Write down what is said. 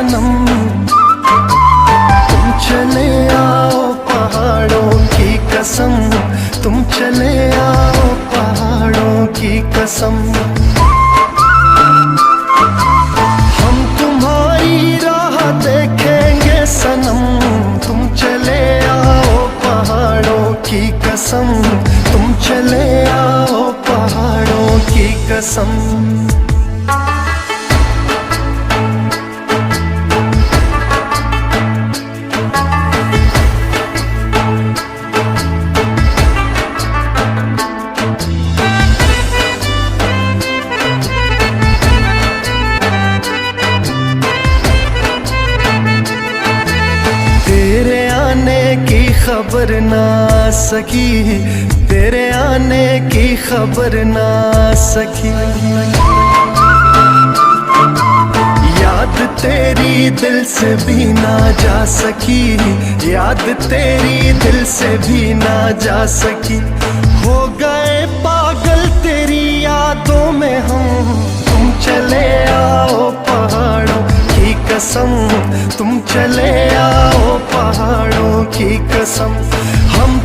सनम, तुम चले आओ पहाड़ों की कसम, तुम चले आओ पहाड़ों की कसम। हम तुम्हारी राह देखेंगे सनम, तुम चले आओ पहाड़ों की कसम, तुम चले आओ पहाड़ों की कसम। तेरे आने की खबर ना सकी, तेरे आने की खबर ना सकी। याद तेरी दिल से भी ना जा सकी, याद तेरी दिल से भी ना जा सकी। हो गए पागल तेरी यादों में हम, तुम चले आओ पहाड़ों की कसम, तुम चले आओ पहाड़ों की कसम। हम